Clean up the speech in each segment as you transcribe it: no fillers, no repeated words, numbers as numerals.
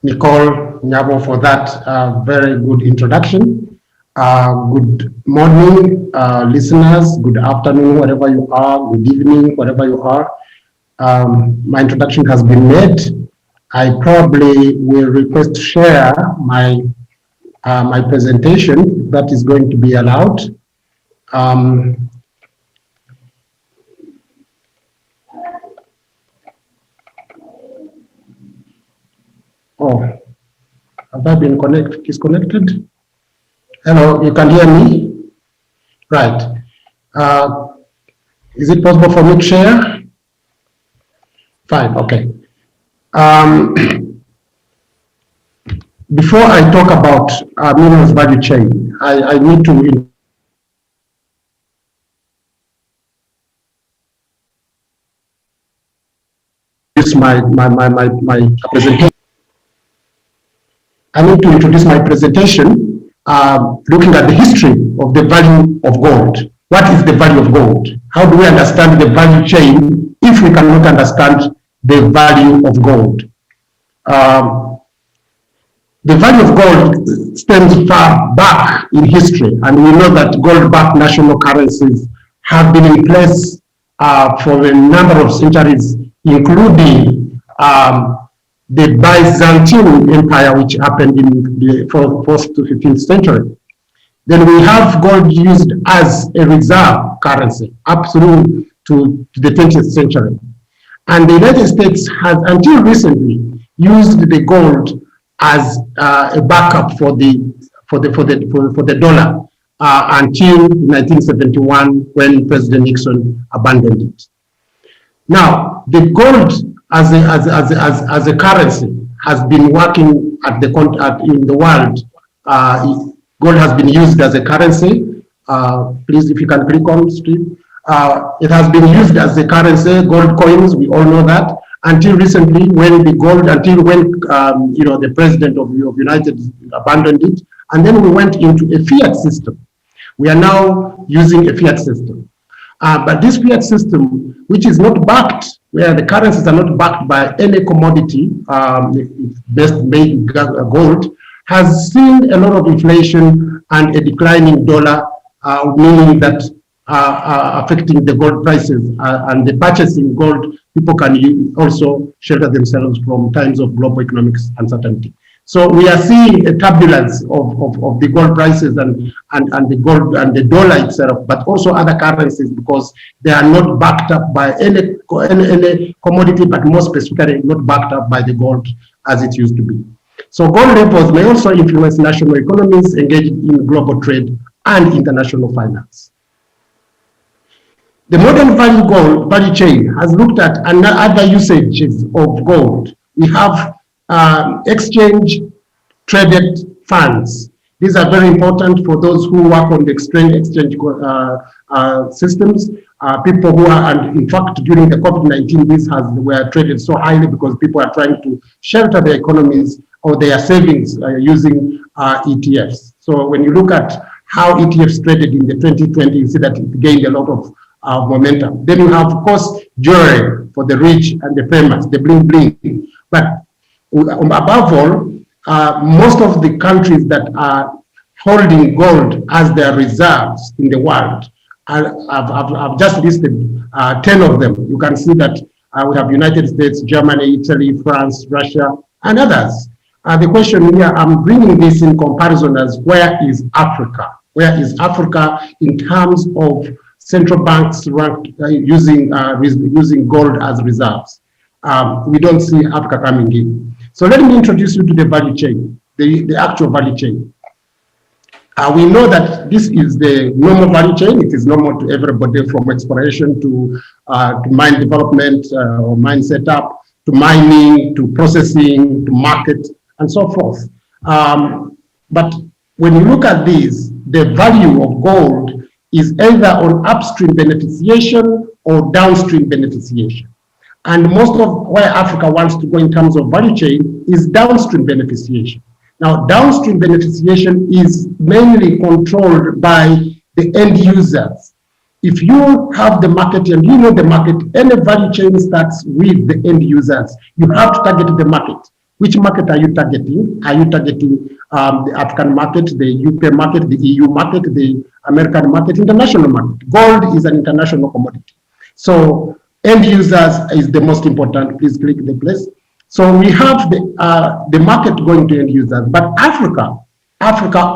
Nicole Nyabo, for that very good introduction. Good morning, listeners. Good afternoon, wherever you are. Good evening, wherever you are. My introduction has been made. I probably will request to share my my presentation, if that is going to be allowed. Oh, have I been disconnected? Hello, you can hear me? Right. Is it possible for me to share? Fine, okay. Before I talk about minerals value chain, I need to introduce my presentation. I need to introduce my presentation looking at the history of the value of gold. What is the value of gold? How do we understand the value chain if we cannot understand the value of gold? The value of gold stems far back in history, and we know that gold-backed national currencies have been in place for a number of centuries, including the Byzantine Empire, which happened in the 4th to 15th century. Then we have gold used as a reserve currency up through to the 20th century. And the United States has, until recently, used the gold as a backup for the dollar until 1971, when President Nixon abandoned it. Now, the gold as a currency has been working in the world. Gold has been used as a currency. Please, if you can click on Steve. It has been used as a currency. Gold coins, we all know that. Until recently, when the president of United abandoned it, and then we went into a fiat system. We are now using a fiat system. But this fiat system, which is not backed, where the currencies are not backed by any commodity, best made gold, has seen a lot of inflation and a declining dollar, meaning that affecting the gold prices and the purchasing gold, people can also shelter themselves from times of global economic uncertainty. So we are seeing a turbulence of the gold prices and the gold and the dollar itself, but also other currencies, because they are not backed up by any commodity, but more specifically not backed up by the gold as it used to be. So gold levels may also influence national economies engaged in global trade and international finance. The modern value chain has looked at other usages of gold. We have exchange traded funds. These are very important for those who work on the exchange systems. People who are, and in fact, during the COVID-19, these were traded so highly because people are trying to shelter their economies or their savings using ETFs. So when you look at how ETFs traded in the 2020, you see that it gained a lot of momentum. Then you have, of course, jewelry for the rich and the famous, the bling bling. But above all, most of the countries that are holding gold as their reserves in the world, I've just listed 10 of them. You can see that we have United States, Germany, Italy, France, Russia, and others. The question here, I'm bringing this in comparison as where is Africa? Where is Africa in terms of central banks using gold as reserves? We don't see Africa coming in. So let me introduce you to the value chain, the actual value chain. We know that this is the normal value chain. It is normal to everybody, from exploration to mine development or mine setup, to mining, to processing, to market, and so forth. But when you look at these, the value of gold is either on upstream beneficiation or downstream beneficiation. And most of where Africa wants to go in terms of value chain is downstream beneficiation. Now, downstream beneficiation is mainly controlled by the end users. If you have the market and you know the market, any value chain starts with the end users. You have to target the market. Which market are you targeting? Are you targeting the African market, the UK market, the EU market, the American market, international market? Gold is an international commodity. So end users is the most important. Please click the place. So we have the market going to end users, but Africa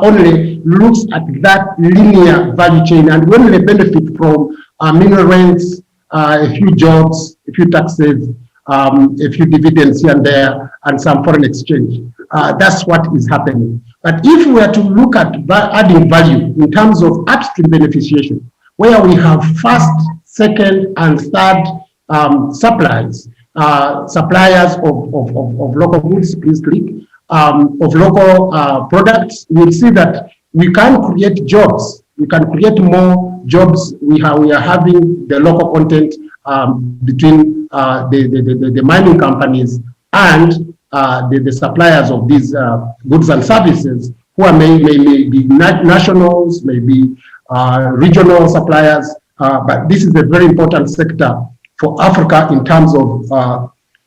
only looks at that linear value chain and we only benefit from mineral rents, a few jobs, a few taxes, a few dividends here and there, and some foreign exchange. That's what is happening. But if we are to look at adding value in terms of upstream beneficiation, where we have first, second, and third suppliers of local goods, please click, of local products, we'll see that we can create jobs. We can create more jobs. We are having the local content between the mining companies and the suppliers of these goods and services, who are may be nationals, maybe regional suppliers, but this is a very important sector for Africa in terms of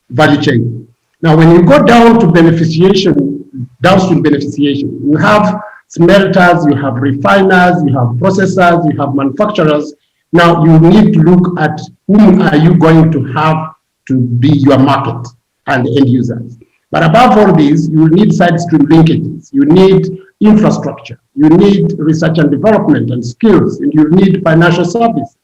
value chain. Now, when you go down to beneficiation, downstream beneficiation, you have smelters, you have refiners, you have processors, you have manufacturers. Now, you need to look at whom are you going to have to be your market and the end users. But above all these, you need side stream linkages, you need infrastructure, you need research and development and skills, and you need financial services,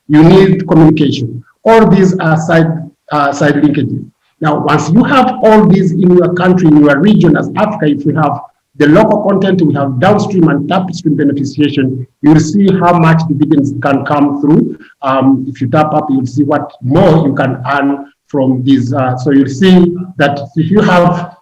you need communication. All these are side linkages. Now, once you have all these in your country, in your region as Africa, if you have the local content, we have downstream and upstream beneficiation, you will see how much dividends can come through. If you tap up, you'll see what more you can earn from these. So you'll see that if you have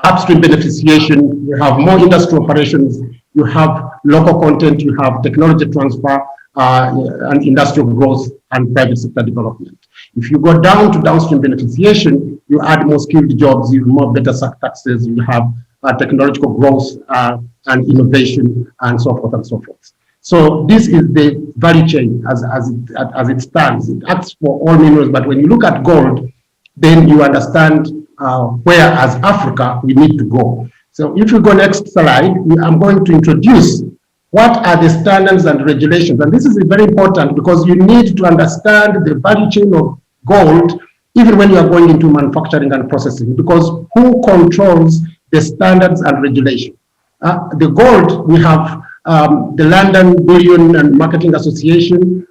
upstream beneficiation, you have more industry operations, you have local content, you have technology transfer, and industrial growth and private sector development. If you go down to downstream beneficiation, you add more skilled jobs, you have more better taxes, you have technological growth and innovation and so forth and so forth. So this is the value chain as it stands. It acts for all minerals, but when you look at gold, then you understand where as Africa we need to go. So if you go next slide, I'm going to introduce what are the standards and regulations. And this is very important because you need to understand the value chain of gold even when you are going into manufacturing and processing, because who controls the standards and regulation? The gold, we have the London Bullion and Marketing Association,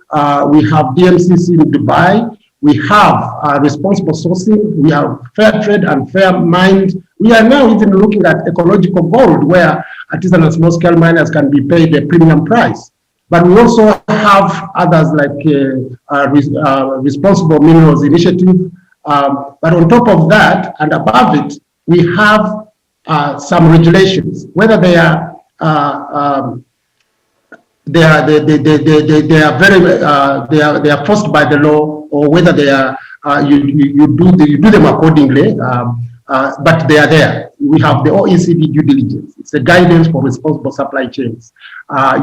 we have DMCC in Dubai, we have responsible sourcing, we have fair trade and fair mind. We are now even looking at ecological gold, where artisanal and small-scale miners can be paid a premium price. But we also have others like Responsible Minerals Initiative. But on top of that and above it, we have some regulations, whether they are forced by the law, or whether they are you do them accordingly. But they are there. We have the OECD due diligence. It's a guidance for responsible supply chains.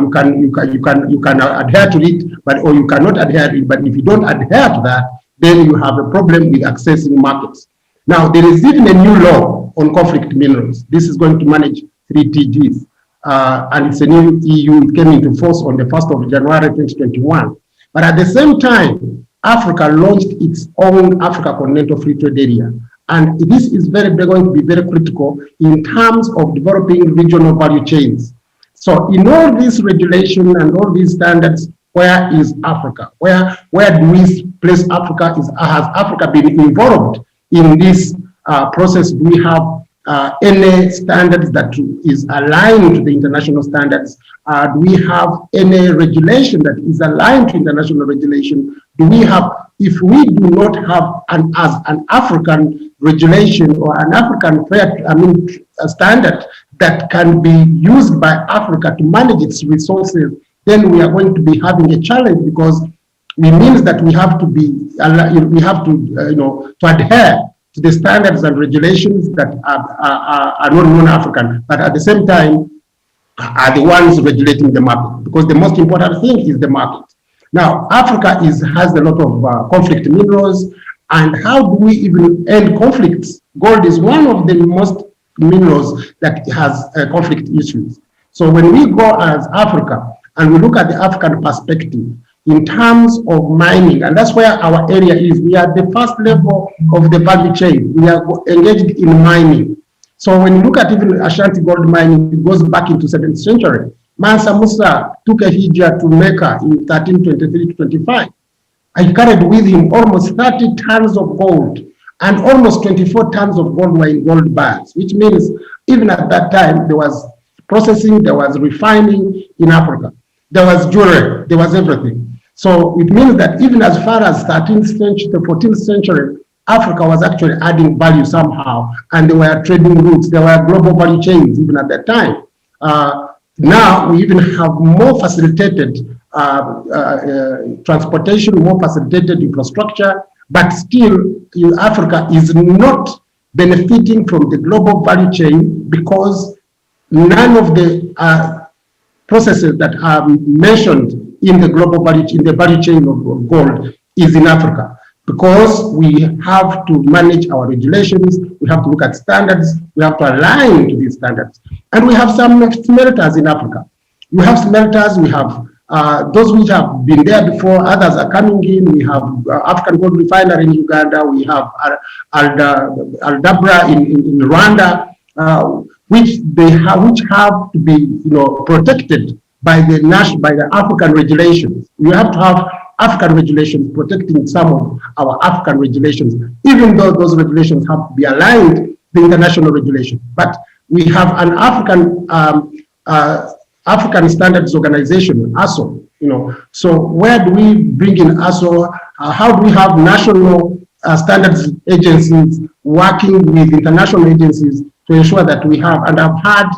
You can adhere to it, or you cannot adhere to it. But if you don't adhere to that, then you have a problem with accessing markets. Now, there is even a new law on conflict minerals. This is going to manage 3 TGs. And it's a new EU. It came into force on the 1st of January 2021. But at the same time, Africa launched its own Africa Continental Free Trade Area. And this is going to be very critical in terms of developing regional value chains. So in all this regulation and all these standards, where is Africa? Where do we place Africa? Has Africa been involved in this process? Do we have any standards that is aligned to the international standards? Do we have any regulation that is aligned to international regulation? Do we have, if we do not have as an African regulation or an African standard that can be used by Africa to manage its resources, then we are going to be having a challenge, because it means that we have to to adhere to the standards and regulations that are not non-African, but at the same time are the ones regulating the market, because the most important thing is the market. Now, Africa has a lot of conflict minerals, And how do we even end conflicts? Gold is one of the most minerals that has conflict issues. So when we go as Africa and we look at the African perspective in terms of mining, and that's where our area is, we are the first level of the value chain. We are engaged in mining. So when you look at even Ashanti gold mining, it goes back into 7th century. Mansa Musa took a hijrah to Mecca in 1323 to 25. I carried with him almost 30 tons of gold, and almost 24 tons of gold were in gold bars, which means even at that time, there was processing, there was refining in Africa. There was jewelry, there was everything. So it means that even as far as 13th century, the 14th century, Africa was actually adding value somehow, and there were trading routes, there were global value chains even at that time. Now we even have more facilitated transportation, more facilitated infrastructure, but still Africa is not benefiting from the global value chain because none of the processes that are mentioned in the global value chain, the value chain of gold, is in Africa. Because we have to manage our regulations, we have to look at standards, we have to align to these standards. And we have some smelters in Africa. We have smelters, we have those which have been there before, others are coming in. We have African Gold Refinery in Uganda, we have Aldabra in Rwanda, which have to be protected by the African regulations. We have to have African regulations protecting some of our African regulations, even though those regulations have to be aligned to the international regulation. But we have an African Standards Organization, ASO. So where do we bring in ASO? How do we have national standards agencies working with international agencies to ensure that we have? And I've had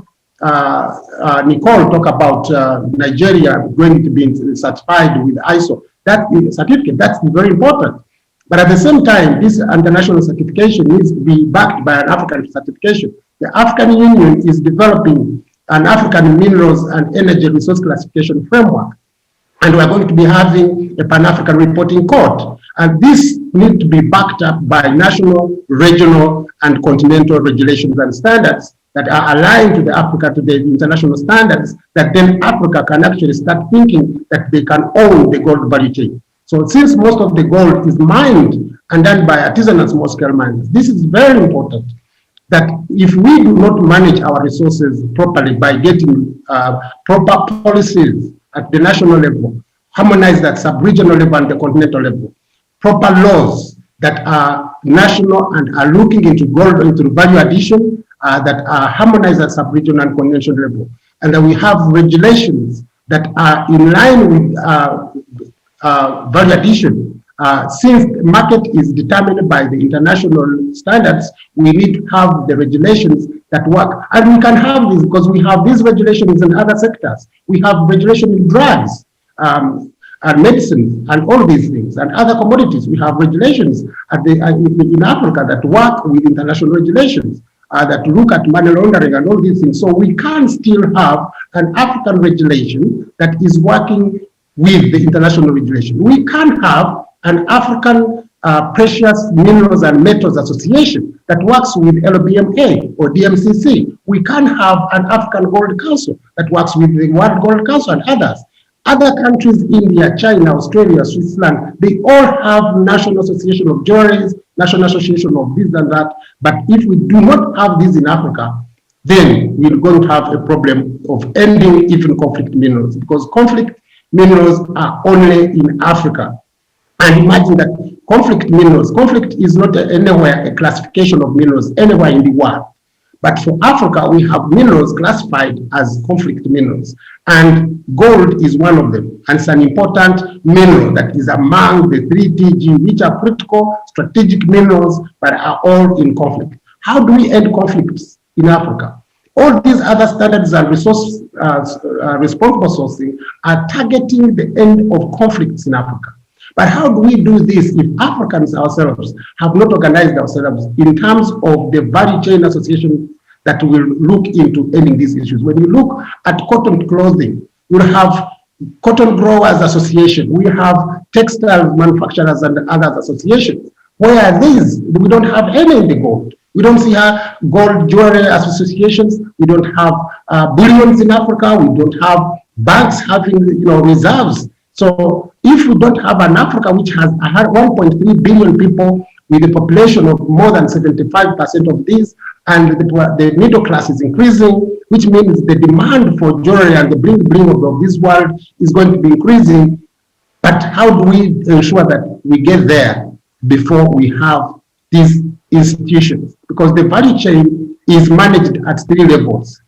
Nicole talk about Nigeria going to be certified with ISO. That certificate, that's very important. But at the same time, this international certification needs to be backed by an African certification. The African Union is developing an African Minerals and Energy Resource Classification Framework. And we're going to be having a Pan-African Reporting Code. And this needs to be backed up by national, regional, and continental regulations and standards that are aligned to the international standards, that then Africa can actually start thinking that they can own the gold value chain. So since most of the gold is mined and done by artisanal small-scale miners, this is very important, that if we do not manage our resources properly by getting proper policies at the national level, harmonized at sub-regional level and the continental level, proper laws that are national and are looking into gold, into value addition, that are harmonized at sub-regional and continental level, and that we have regulations that are in line with value addition. Since the market is determined by the international standards, we need to have the regulations that work. And we can have this because we have these regulations in other sectors. We have regulation in drugs, and medicine, and all these things, and other commodities. We have regulations in Africa that work with international regulations. That look at money laundering and all these things. So we can still have an African regulation that is working with the international regulation. We can have an African Precious Minerals and Metals Association that works with LBMA or DMCC. We can have an African Gold Council that works with the World Gold Council and others. Other countries, India, China, Australia, Switzerland, they all have National Association of Jewelries, National Association of this and that. But if we do not have this in Africa, then we're going to have a problem of ending even conflict minerals, because conflict minerals are only in Africa. And imagine that conflict minerals, conflict is not anywhere a classification of minerals anywhere in the world. But for Africa, we have minerals classified as conflict minerals. And gold is one of them. And it's an important mineral that is among the 3 TG, which are critical strategic minerals, but are all in conflict. How do we end conflicts in Africa? All these other standards and resource responsible sourcing are targeting the end of conflicts in Africa. But how do we do this if Africans ourselves have not organized ourselves in terms of the value chain association that will look into ending these issues? When you look at cotton clothing, we'll have Cotton Growers Association, we have Textile Manufacturers and others associations. Where are these? We don't have any in the gold. We don't see gold jewelry associations. We don't have bullions in Africa. We don't have banks having reserves. So if we don't have an Africa which has 1.3 billion people with a population of more than 75% of these, and the middle class is increasing, which means the demand for jewelry and the bling of this world is going to be increasing. But how do we ensure that we get there before we have these institutions? Because the value chain is managed at 3 levels.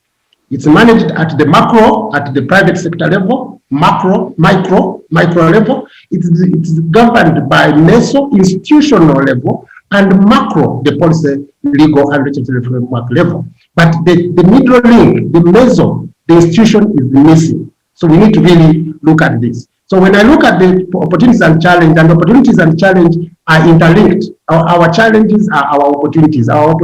It's managed at the macro, at the private sector level, macro, micro level. It's governed by meso, institutional level, and macro, the policy, legal, and regulatory framework level. But the middle link, the meso, the institution is missing. So we need to really look at this. So when I look at the opportunities and opportunities and challenge are interlinked. Our challenges are our opportunities are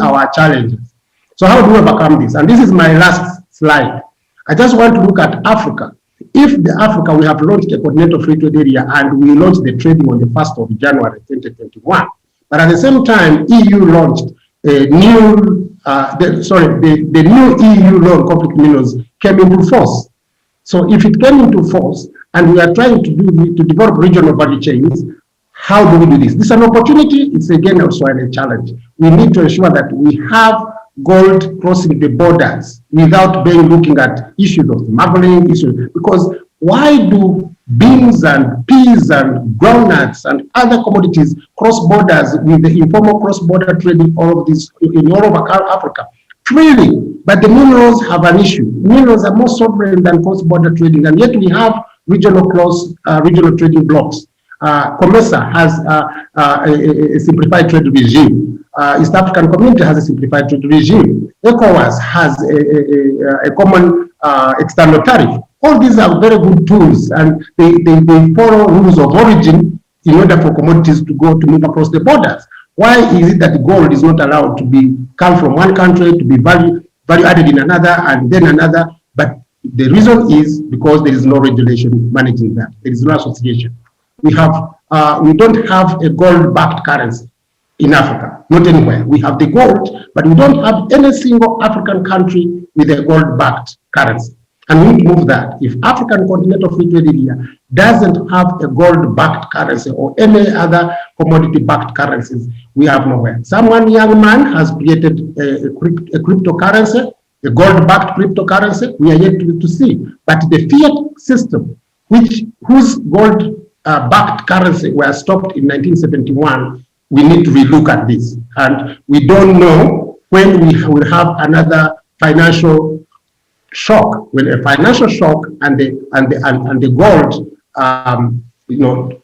our challenges. So how do we overcome this? And this is my last slide. I just want to look at Africa. If the Africa, we have launched a continental free trade area and we launched the trading on the 1st of January 2021. But at the same time, EU launched a new, the new EU law on conflict minerals came into force. So if it came into force and we are trying to develop regional value chains, how do we do this? This is an opportunity. It's again also a challenge. We need to ensure that we have gold crossing the borders without looking at issues of smuggling issues. Because why do beans and peas and groundnuts and other commodities cross borders with the informal cross-border trading all of this in all over Africa? Freely, but the minerals have an issue. Minerals are more sovereign than cross-border trading, and yet we have regional trading blocks. COMESA has a simplified trade regime. East African Community has a simplified trade regime. ECOWAS has a common external tariff. All these are very good tools, and they follow rules of origin in order for commodities to move across the borders. Why is it that gold is not allowed to come from one country to be value added in another and then another? But the reason is because there is no regulation managing that. There is no association. We don't have a gold-backed currency in Africa, not anywhere. We have the gold, but we don't have any single African country with a gold-backed currency. And we need to move that. If African Continental Free Trade Area doesn't have a gold-backed currency or any other commodity-backed currencies, we have nowhere. Someone young man has created a cryptocurrency, a gold-backed cryptocurrency. We are yet to see. But the fiat system, whose gold-backed currency were stopped in 1971, we need to relook at this. And we don't know when we will have another financial shock. When a financial shock and the gold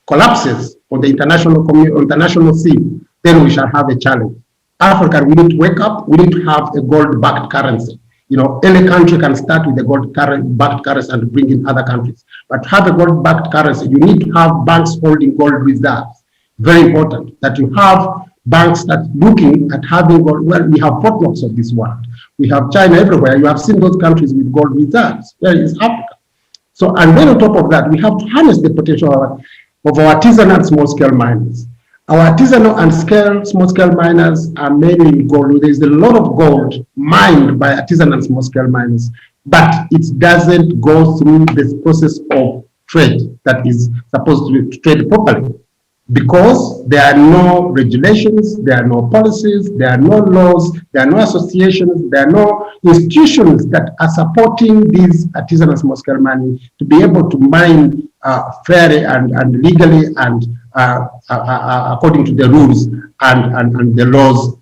collapses on the international scene, then we shall have a challenge. Africa, we need to wake up. We need to have a gold-backed currency. Any country can start with a gold-backed currency and bring in other countries. But to have a gold-backed currency, you need to have banks holding gold reserves. Very important that you have banks that looking at having gold. Well, we have Fort Knox of this world. We have China everywhere. You have seen those countries with gold reserves. Where is Africa? So, and then on top of that, we have to harness the potential of our artisanal and small-scale miners. Our artisanal and small-scale miners are mainly in gold. There is a lot of gold mined by artisanal and small-scale miners, but it doesn't go through this process of trade that is supposed to trade properly. Because there are no regulations, there are no policies, there are no laws, there are no associations, there are no institutions that are supporting these artisanal and small-scale mining to be able to mine fairly and legally and according to the rules and the laws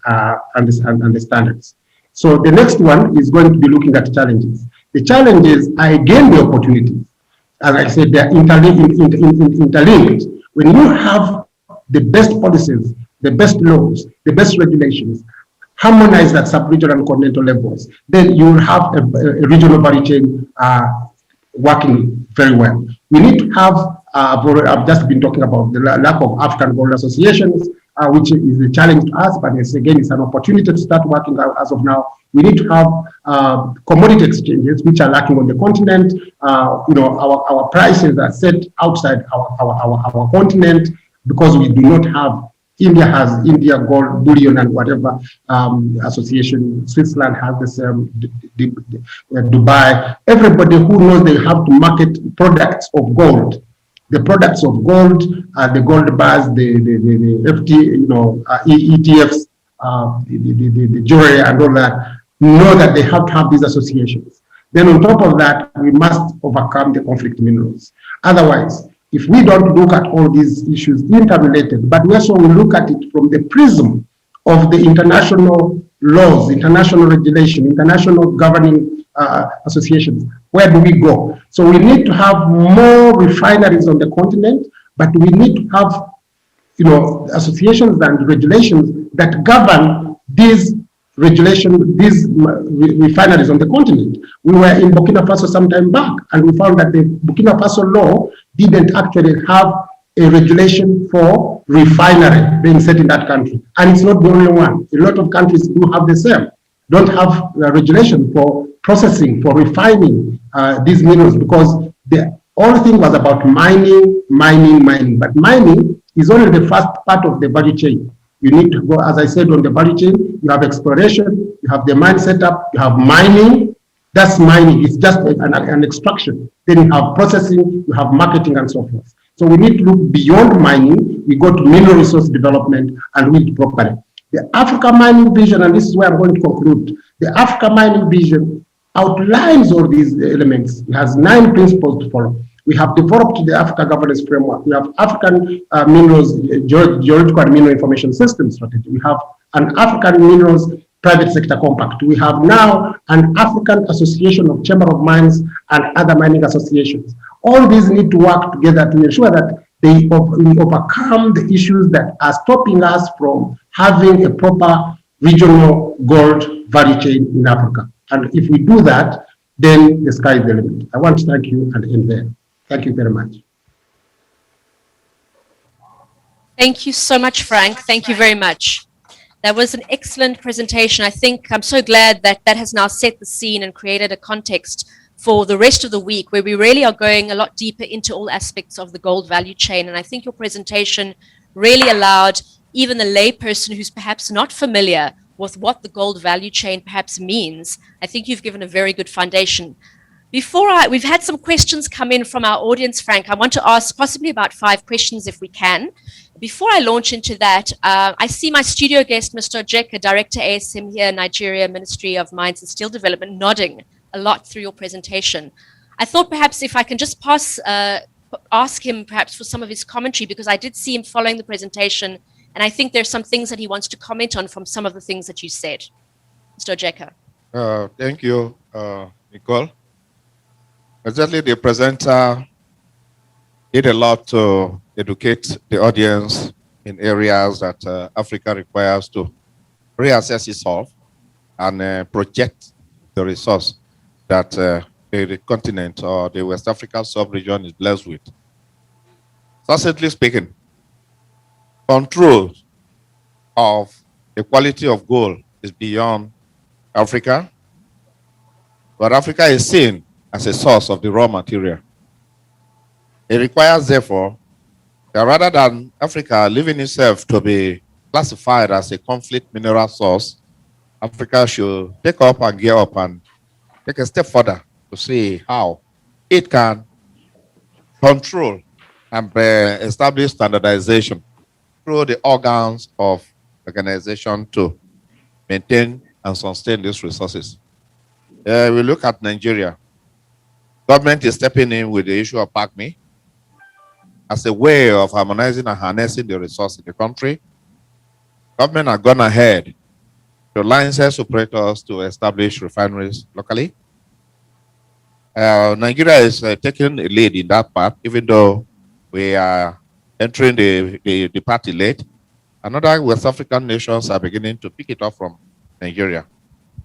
and the standards. So the next one is going to be looking at challenges. The challenges are again the opportunities. As I said, they are interlinked. When you have the best policies, the best laws, the best regulations, harmonized at sub-regional and continental levels, then you will have a regional value chain working very well. We need to have, I've just been talking about the lack of African gold associations, which is a challenge to us, but it's an opportunity to start working as of now. We need to have commodity exchanges, which are lacking on the continent. Our prices are set outside our continent because we do not have India has India Gold Bullion and whatever association. Switzerland has the same. Dubai. Everybody who knows they have to market products of gold. The products of gold, the gold bars, the FT, ETFs, the jewelry and all that, know that they have to have these associations. Then on top of that, we must overcome the conflict minerals. Otherwise, if we don't look at all these issues interrelated, but we also will look at it from the prism of the international laws, international regulation, international governing associations, where do we go? So we need to have more refineries on the continent, but we need to have associations and regulations that govern these refineries on the continent. We were in Burkina Faso some time back, and we found that the Burkina Faso law didn't actually have a regulation for refinery being set in that country. And it's not the only one. A lot of countries do have the same, don't have regulation for processing, for refining these minerals, because the whole thing was about mining. But mining is only the first part of the value chain. You need to go, as I said, on the value chain, you have exploration, you have the mine setup, you have mining. That's mining. It's just an extraction. Then you have processing, you have marketing, and so forth. So we need to look beyond mining. We go to mineral resource development and do it properly. The Africa Mining Vision, and this is where I'm going to conclude, the Africa Mining Vision outlines all these elements. It has 9 principles to follow. We have developed the Africa Governance Framework. We have African Minerals, Geological and Mineral Information System Strategy. We have an African Minerals Private Sector Compact. We have now an African Association of Chamber of Mines and other mining associations. All these need to work together to ensure that we overcome the issues that are stopping us from having a proper regional gold value chain in Africa. And if we do that, then the sky is the limit. I want to thank you and end there. Thank you very much. Thank you so much, Frank. Thank you very much. That was an excellent presentation. I think I'm so glad that that has now set the scene and created a context for the rest of the week, where we really are going a lot deeper into all aspects of the gold value chain. And I think your presentation really allowed even the layperson who's perhaps not familiar with what the gold value chain perhaps means. I think you've given a very good foundation. We've had some questions come in from our audience, Frank. I want to ask possibly about 5 questions if we can. Before I launch into that, I see my studio guest, Mr. Ojeka, Director ASM here, Nigeria Ministry of Mines and Steel Development, nodding a lot through your presentation. I thought perhaps if I can just ask him perhaps for some of his commentary, because I did see him following the presentation, and I think there's some things that he wants to comment on from some of the things that you said. Mr. Ojeka. Thank you, Nicole. Exactly, the presenter did a lot to educate the audience in areas that Africa requires to reassess itself and project the resource that the continent or the West African sub-region is blessed with. Succinctly speaking, control of the quality of gold is beyond Africa, but Africa is seen as a source of the raw material. It requires, therefore, that rather than Africa leaving itself to be classified as a conflict mineral source, Africa should take up and gear up and take a step further to see how it can control and establish standardization through the organs of organization to maintain and sustain these resources. We look at Nigeria. Government is stepping in with the issue of PACMI as a way of harmonizing and harnessing the resource in the country. Government has gone ahead to license operators to establish refineries locally. Nigeria is taking a lead in that part, even though we are entering the party late. Another West African nations are beginning to pick it up from Nigeria.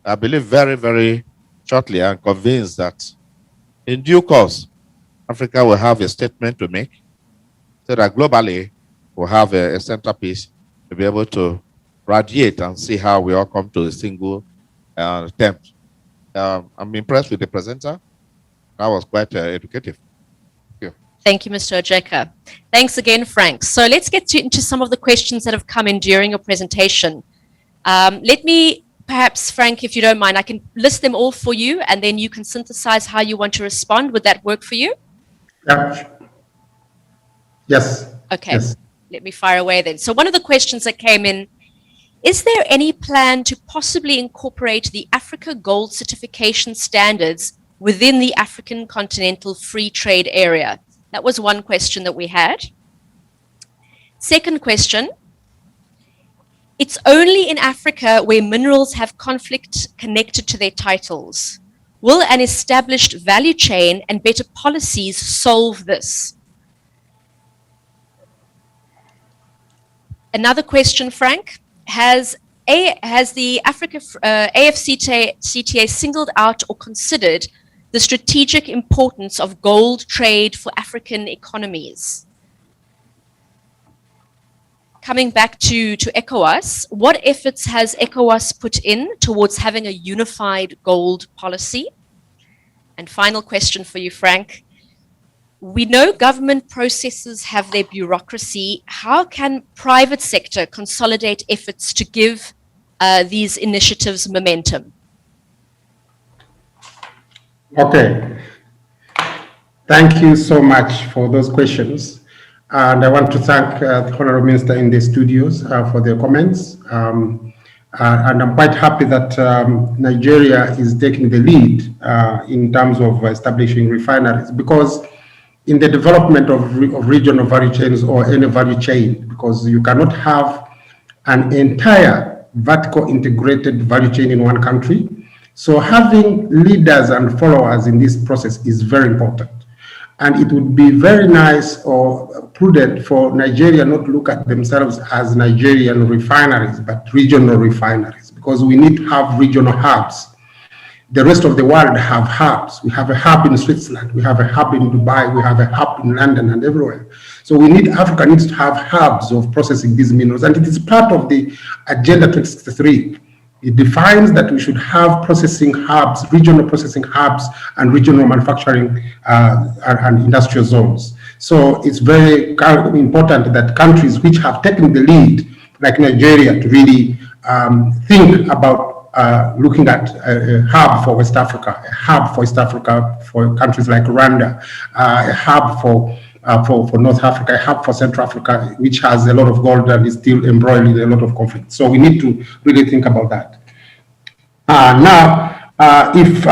I believe very, very shortly, I'm convinced that in due course, Africa will have a statement to make so that globally we'll have a centerpiece to be able to radiate and see how we all come to a single attempt. I'm impressed with the presenter. That was quite educative. Thank you. Thank you, Mr. Ojeka. Thanks again, Frank. So let's get into some of the questions that have come in during your presentation. Let me, perhaps, Frank, if you don't mind, I can list them all for you, and then you can synthesize how you want to respond. Would that work for you? Yeah. Yes. Okay, yes. Let me fire away then. So one of the questions that came in, is there any plan to possibly incorporate the Africa Gold Certification standards within the African Continental Free Trade Area? That was one question that we had. Second question, it's only in Africa where minerals have conflict connected to their titles. Will an established value chain and better policies solve this? Another question, Frank, has the AFCTA singled out or considered the strategic importance of gold trade for African economies? Coming back to ECOWAS, what efforts has ECOWAS put in towards having a unified gold policy? And final question for you, Frank. We know government processes have their bureaucracy. How can private sector consolidate efforts to give these initiatives momentum? Okay. Thank you so much for those questions. And I want to thank the Honorable Minister in the studios for their comments. And I'm quite happy that Nigeria is taking the lead in terms of establishing refineries, because in the development of regional value chains or any value chain, because you cannot have an entire vertical integrated value chain in one country. So having leaders and followers in this process is very important. And it would be very nice or prudent for Nigeria not to look at themselves as Nigerian refineries, but regional refineries, because we need to have regional hubs. The rest of the world have hubs. We have a hub in Switzerland, we have a hub in Dubai, we have a hub in London and everywhere. So Africa needs to have hubs of processing these minerals, and it is part of the Agenda 2063. It defines that we should have processing hubs, regional processing hubs, and regional manufacturing and industrial zones. So it's very important that countries which have taken the lead, like Nigeria, to really think about looking at a hub for West Africa, a hub for East Africa, for countries like Rwanda, a hub for North Africa, a hub for Central Africa, which has a lot of gold and is still embroiled in a lot of conflict. So we need to really think about that. If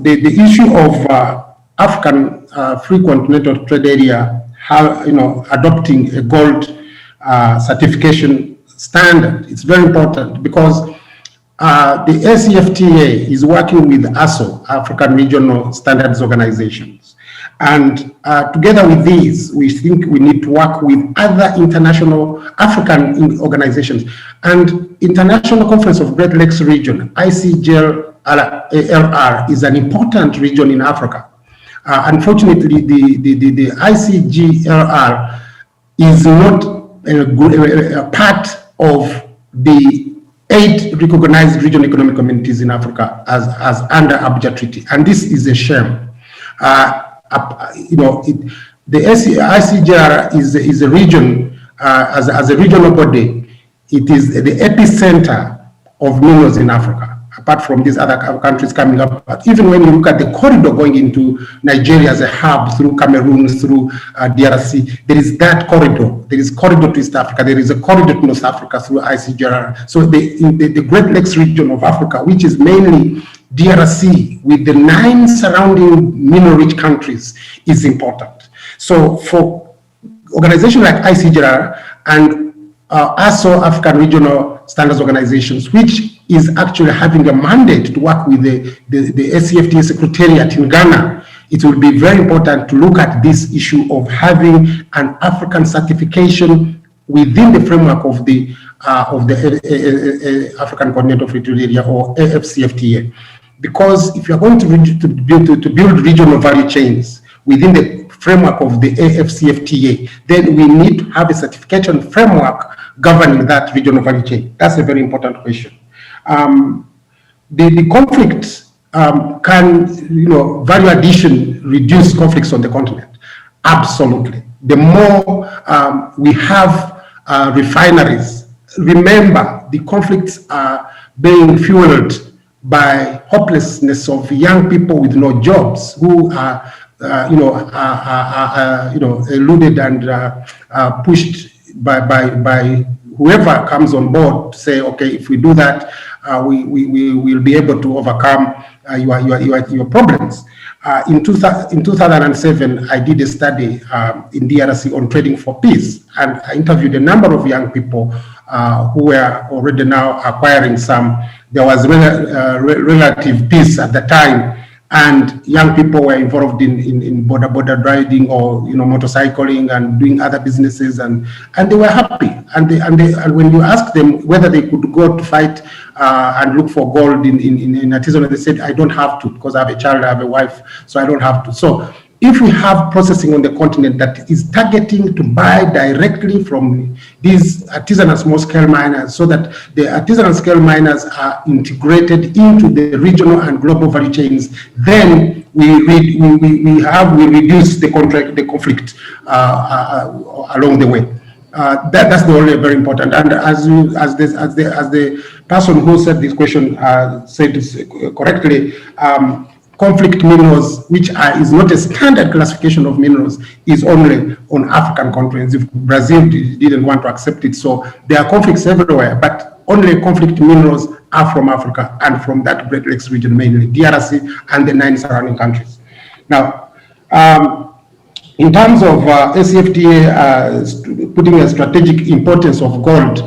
the issue of African free continental trade area, adopting a gold certification standard, it's very important, because the ACFTA is working with ASO, African Regional Standards Organizations. And together with these, we think we need to work with other international African organizations. And International Conference of Great Lakes Region, ICGLR, is an important region in Africa. Unfortunately, the ICGLR is not a part of the 8 recognized regional economic communities in Africa as under Abuja Treaty, and this is a shame. The ICGR is a region, as a regional body, it is the epicenter of minerals in Africa, apart from these other countries coming up. But even when you look at the corridor going into Nigeria as a hub, through Cameroon, through DRC, there is that corridor. There is corridor to East Africa. There is a corridor to North Africa through ICGR. So the Great Lakes region of Africa, which is mainly DRC with the 9 surrounding mineral-rich countries, is important. So for organizations like ICGR and ASO, African Regional Standards Organizations, which is actually having a mandate to work with the ACFTA Secretariat in Ghana, it will be very important to look at this issue of having an African certification within the framework of the African Continental Free Trade Area, or AFCFTA. Because if you're going to build regional value chains within the framework of the AFCFTA, then we need to have a certification framework governing that regional value chain. That's a very important question. The conflict can, value addition reduce conflicts on the continent. Absolutely. The more we have refineries, remember the conflicts are being fueled by hopelessness of young people with no jobs who are, eluded and pushed by whoever comes on board to say, okay, if we do that, we will be able to overcome your problems. In 2007, I did a study in DRC on trading for peace, and I interviewed a number of young people who were already now acquiring some. There was relative peace at the time, and young people were involved in border riding or motorcycling and doing other businesses, and they were happy. And when you ask them whether they could go to fight and look for gold in artisanal, they said, I don't have to because I have a child, I have a wife, so I don't have to. So if we have processing on the continent that is targeting to buy directly from these artisanal small-scale miners, so that the artisanal scale miners are integrated into the regional and global value chains, then we reduce the conflict along the way. That's the only very important. And as the person who said this question said correctly, conflict minerals, which is not a standard classification of minerals, is only on African continents. If Brazil didn't want to accept it, so there are conflicts everywhere, but only conflict minerals are from Africa and from that Great Lakes region, mainly DRC and the 9 surrounding countries. Now, in terms of ACFTA putting a strategic importance of gold,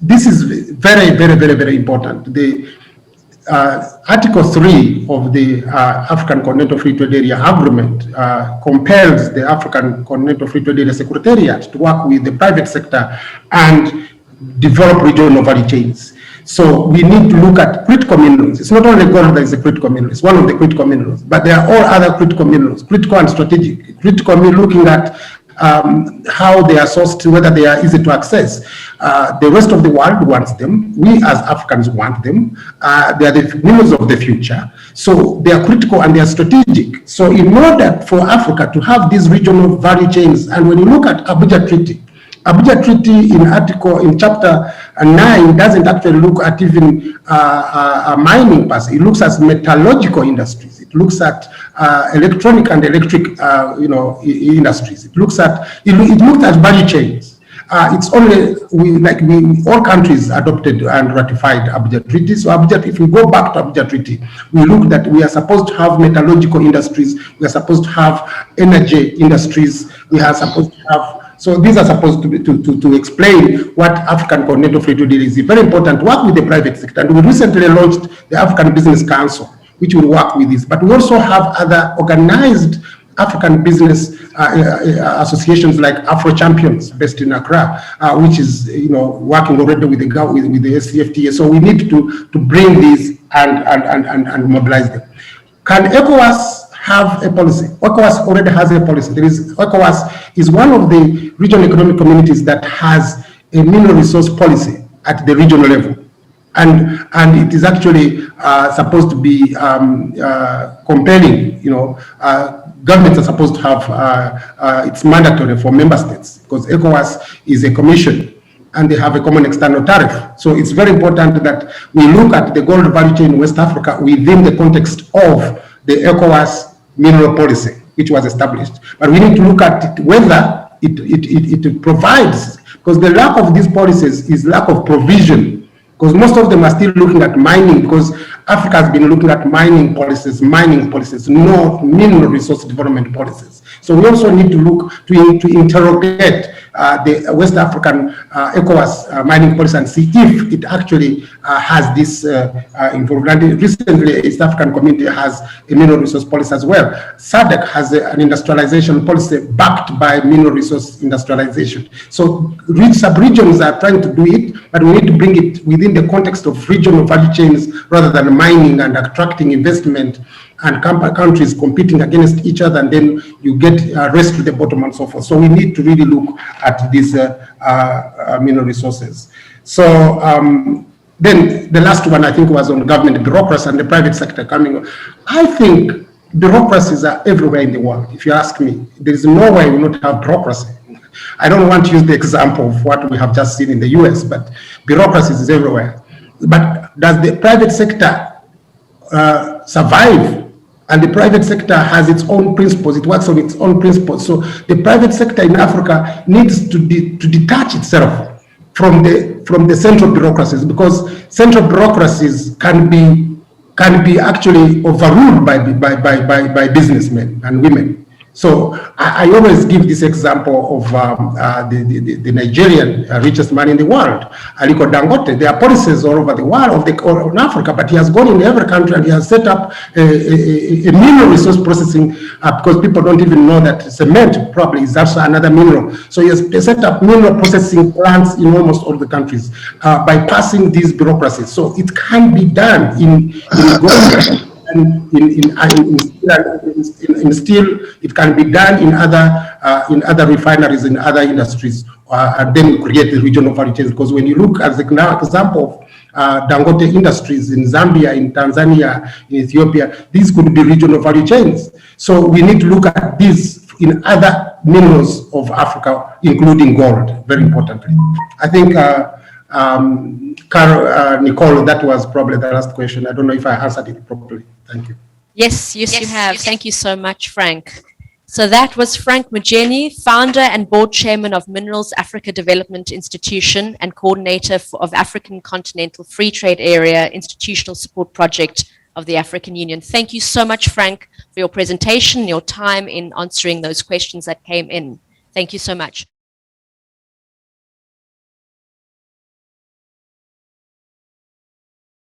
this is very, very, very, very important. The Article 3 of the African Continental Free Trade Area Agreement compels the African Continental Free Trade Area Secretariat to work with the private sector and develop regional value chains. So we need to look at critical minerals. It's not only gold that is a critical mineral, it's one of the critical minerals, but there are all other critical minerals, critical and strategic. Critical means looking at how they are sourced, whether they are easy to access. The rest of the world wants them. We as Africans want them. They are the minerals of the future. So they are critical and they are strategic. So in order for Africa to have these regional value chains, and when you look at Abuja Treaty in chapter 9 doesn't actually look at even mining per se. It looks at metallurgical industries. It looks at electronic and electric industries. It looks at value chains. It's only all countries adopted and ratified Abuja Treaty. So if we go back to Abuja Treaty, we look that we are supposed to have metallurgical industries. We are supposed to have energy industries. We are supposed to have. So these are supposed to explain what African Continental Free Trade is. It's very important to work with the private sector. And we recently launched the African Business Council, which will work with this. But we also have other organized African business associations like Afro Champions, based in Accra, which is working already with the SCFTA. So we need to bring these and mobilize them. Can ECOWAS have a policy? ECOWAS already has a policy. ECOWAS is one of the regional economic communities that has a mineral resource policy at the regional level. And it is actually supposed to be compelling. Governments are supposed to have, it's mandatory for member states, because ECOWAS is a commission and they have a common external tariff. So it's very important that we look at the gold value chain in West Africa within the context of the ECOWAS mineral policy, which was established. But we need to look at it, whether it provides, because the lack of these policies is lack of provision, because most of them are still looking at mining, because Africa has been looking at mining policies, no mineral resource development policies. So we also need to look to interrogate the West African ECOWAS mining policy and see if it actually has this involvement. Recently, East African Community has a mineral resource policy as well. SADC has an industrialization policy backed by mineral resource industrialization. So sub-regions are trying to do it, but we need to bring it within the context of regional value chains rather than mining and attracting investment and countries competing against each other, and then you get race to the bottom and so forth. So we need to really look at these mineral resources. So then the last one I think was on government bureaucracy and the private sector coming. I think bureaucracies are everywhere in the world. If you ask me, there is no way we will not have bureaucracy. I don't want to use the example of what we have just seen in the US, but bureaucracy is everywhere. But does the private sector survive? And the private sector has its own principles. It works on its own principles. So the private sector in Africa needs to detach itself from the central bureaucracies, because central bureaucracies can be actually overruled by businessmen and women. So I always give this example of the Nigerian richest man in the world, Aliko Dangote. There are policies all over the world, in Africa, but he has gone in every country and he has set up a mineral resource processing, because people don't even know that cement probably is also another mineral. So he has set up mineral processing plants in almost all the countries, bypassing these bureaucracies. So it can be done in and in steel, it can be done in other refineries, in other industries, and then create the regional value chains. Because when you look at the example of Dangote industries in Zambia, in Tanzania, in Ethiopia, these could be regional value chains. So we need to look at this in other minerals of Africa, including gold, very importantly. I think Nicole, that was probably the last question. I don't know if I answered it properly. Thank you. Yes, you have. Thank you so much, Frank. So that was Frank Mugyenyi, founder and board chairman of Minerals Africa Development Institution and coordinator of African Continental Free Trade Area Institutional Support Project of the African Union. Thank you so much, Frank, for your presentation, your time in answering those questions that came in. Thank you so much.